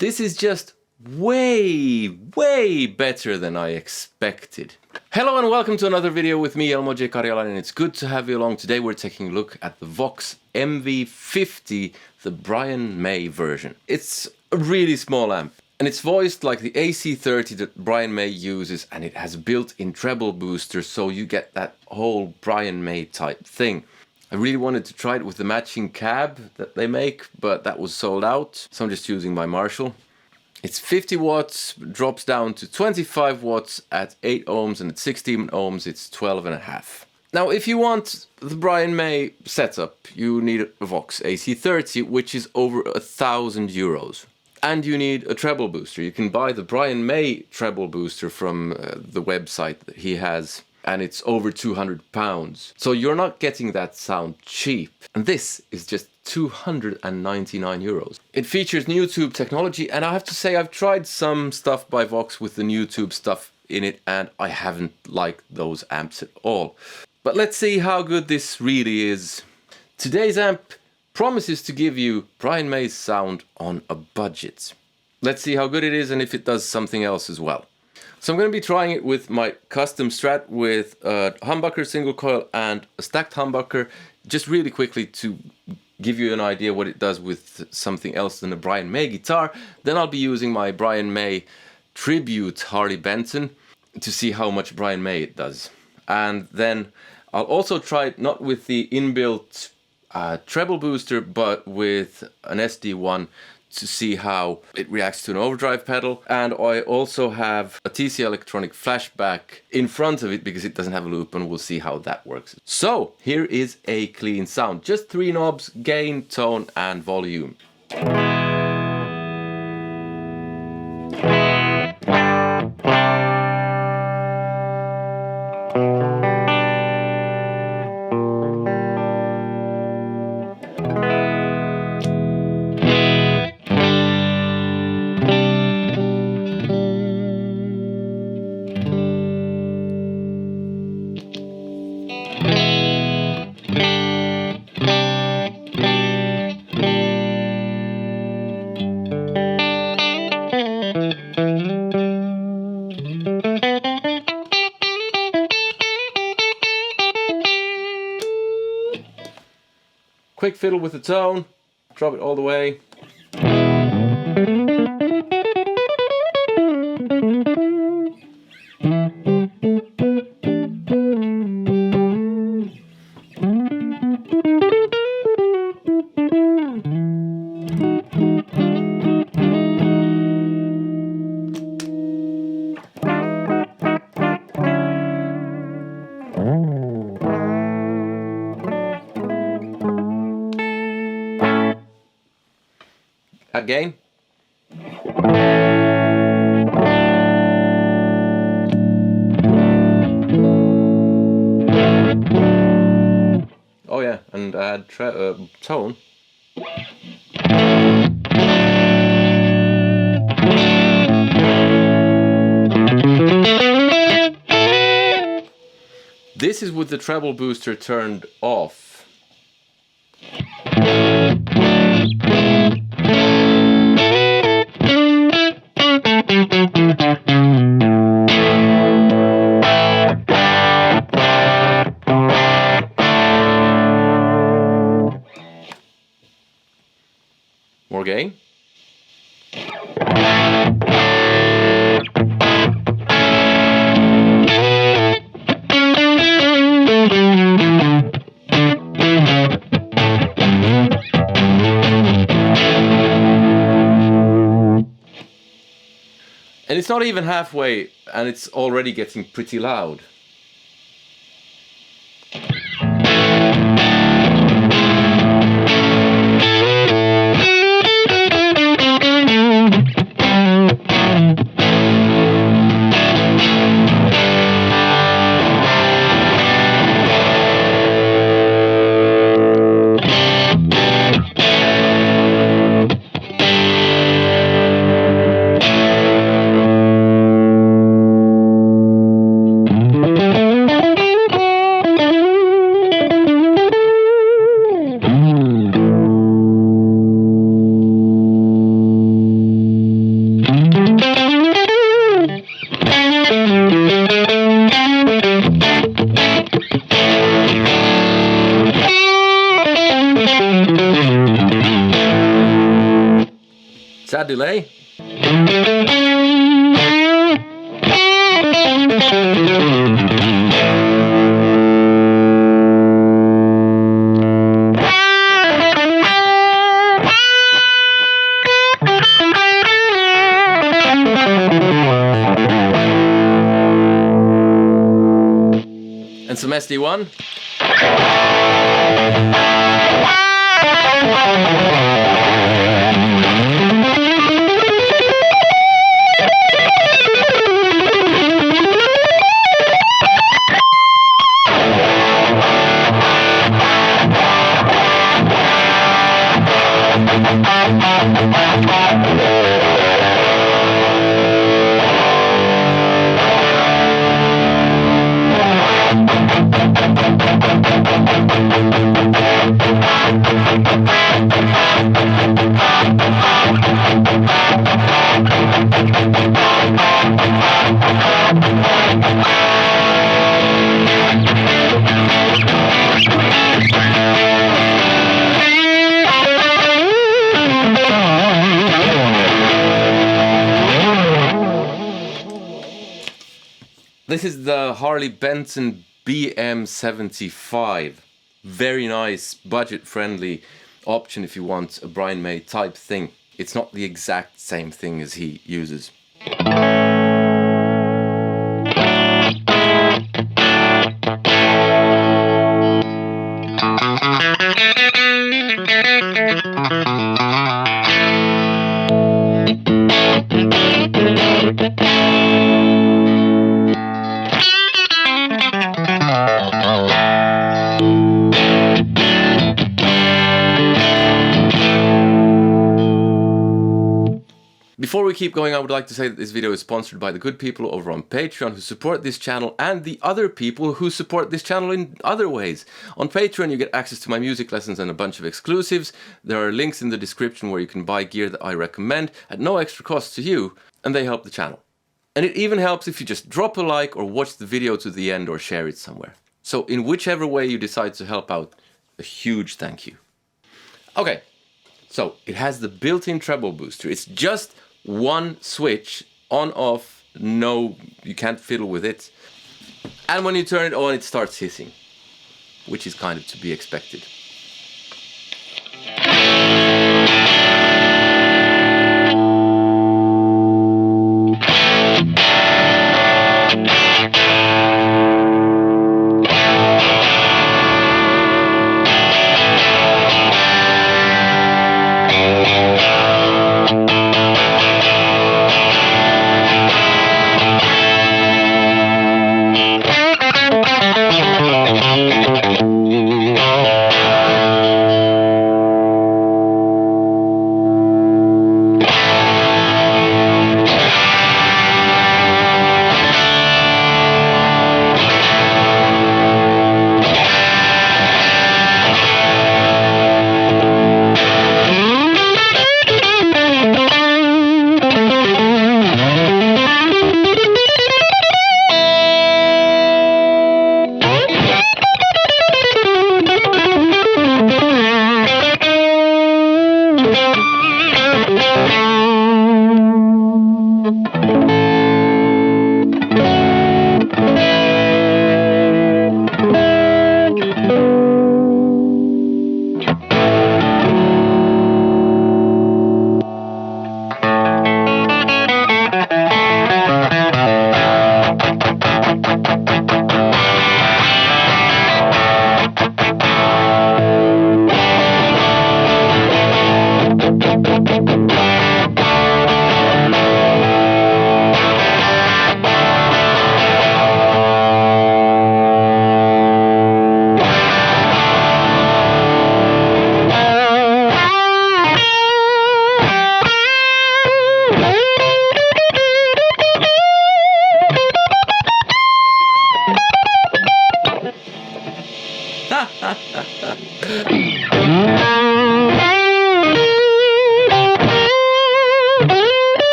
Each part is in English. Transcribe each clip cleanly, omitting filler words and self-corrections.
This is just way better than I expected. Hello and welcome to another video with me, Elmo J. Karjalainen, and it's good to have you along. Today we're taking a look at the Vox MV50, the Brian May version. It's a really small amp, and it's voiced like the AC30 that Brian May uses, and it has built-in treble booster, so you get that whole Brian May type thing. I really wanted to try it with the matching cab that they make, but that was sold out, so I'm just using my Marshall. It's 50 watts, drops down to 25 watts at 8 ohms, and at 16 ohms it's 12.5. Now if you want the Brian May setup, you need a Vox AC30, which is over €1,000. And you need a treble booster. You can buy the Brian May treble booster from the website that he has, and it's over £200. So you're not getting that sound cheap. And this is just €299. It features Nutube technology, and I have to say I've tried some stuff by Vox with the Nutube stuff in it, and I haven't liked those amps at all. But let's see how good this really is. Today's amp promises to give you Brian May's sound on a budget. Let's see how good it is and if it does something else as well. So I'm going to be trying it with my custom Strat with a humbucker single coil and a stacked humbucker, just really quickly to give you an idea what it does with something else than a Brian May guitar. Then I'll be using my Brian May Tribute Harley Benton to see how much Brian May it does. And then I'll also try it not with the inbuilt treble booster, but with an SD1 to see how it reacts to an overdrive pedal. And I also have a TC Electronic flashback in front of it because it doesn't have a loop, and we'll see how that works. So here is a clean sound. Just 3 knobs: gain, tone and volume. Quick fiddle with the tone, drop it all the way. Again. Oh yeah, and add tone. This is with the treble booster turned off. More gain. And it's not even halfway, and it's already getting pretty loud. Sad delay. And some SD1. This is the Harley Benson BM75. Very nice, budget-friendly option if you want a Brian May type thing. It's not the exact same thing as he uses. Before we keep going, I would like to say that this video is sponsored by the good people over on Patreon who support this channel and the other people who support this channel in other ways. On Patreon you get access to my music lessons and a bunch of exclusives. There are links in the description where you can buy gear that I recommend at no extra cost to you, and they help the channel. And it even helps if you just drop a like or watch the video to the end or share it somewhere. So in whichever way you decide to help out, a huge thank you. Okay, so it has the built-in treble booster. It's just one switch, on off, no, you can't fiddle with it. And when you turn it on, it starts hissing, which is kind of to be expected.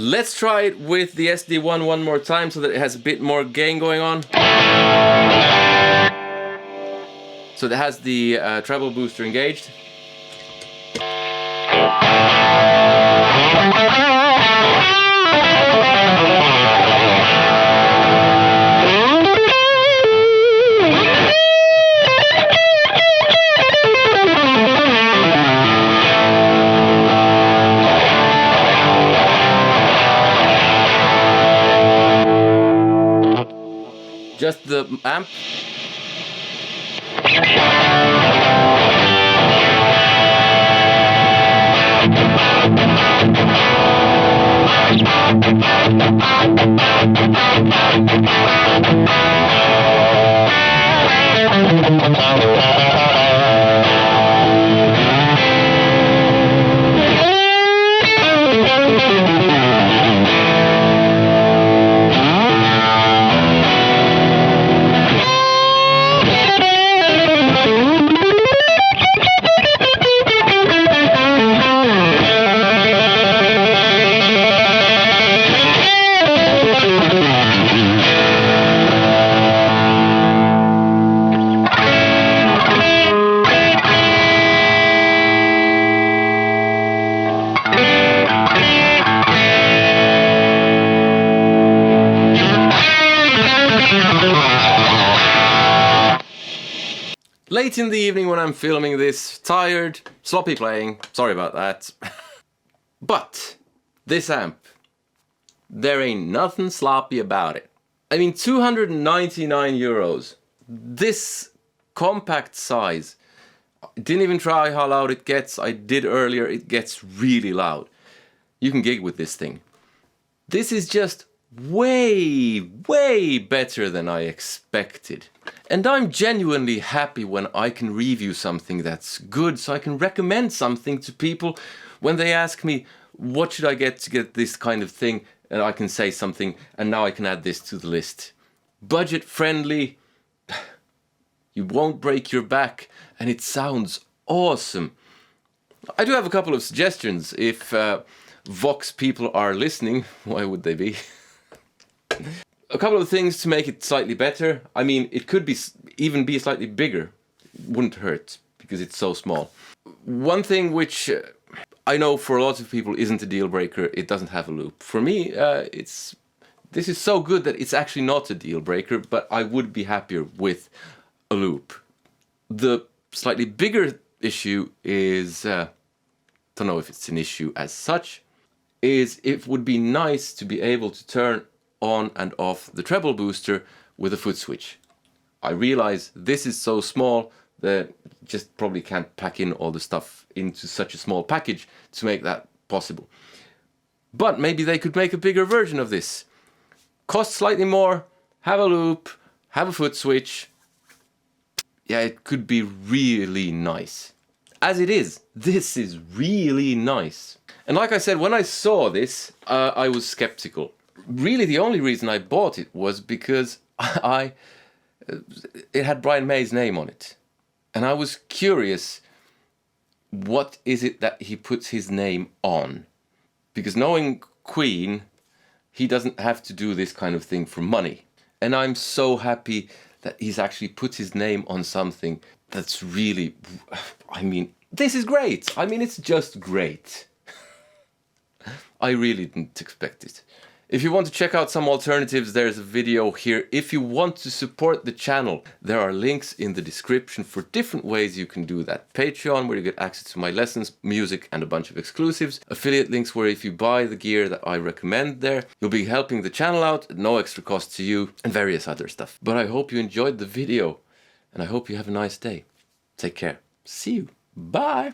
Let's try it with the SD1 one more time so that it has a bit more gain going on. So it has the treble booster engaged. Just the amp. Late in the evening when I'm filming this, tired, sloppy playing, sorry about that. But This amp, there ain't nothing sloppy about it. I mean, 299 euros. This compact size. Didn't even try how loud it gets. I did earlier. It gets really loud. You can gig with this thing. This is just way, way better than I expected. And I'm genuinely happy when I can review something that's good, so I can recommend something to people when they ask me, what should I get to get this kind of thing? And I can say something, and now I can add this to the list. Budget friendly, you won't break your back, and it sounds awesome. I do have a couple of suggestions. If Vox people are listening, why would they be? A couple of things to make it slightly better. I mean, it could even be slightly bigger. Wouldn't hurt, because it's so small. One thing which I know for a lot of people isn't a deal breaker, it doesn't have a loop. For me, this is so good that it's actually not a deal breaker, but I would be happier with a loop. The slightly bigger issue is, don't know if it's an issue as such, is it would be nice to be able to turn on and off the treble booster with a foot switch. I realize this is so small that just probably can't pack in all the stuff into such a small package to make that possible. But maybe they could make a bigger version of this. Cost slightly more, have a loop, have a foot switch. Yeah, it could be really nice. As it is, this is really nice. And like I said, when I saw this, I was skeptical. Really, the only reason I bought it was because it had Brian May's name on it. And I was curious, what is it that he puts his name on? Because knowing Queen, he doesn't have to do this kind of thing for money. And I'm so happy that he's actually put his name on something that's really, I mean, this is great. I mean, it's just great. I really didn't expect it. If you want to check out some alternatives, there's a video here. If you want to support the channel, there are links in the description for different ways you can do that. Patreon, where you get access to my lessons, music, and a bunch of exclusives. Affiliate links, where if you buy the gear that I recommend there, you'll be helping the channel out at no extra cost to you, and various other stuff. But I hope you enjoyed the video, and I hope you have a nice day. Take care. See you. Bye.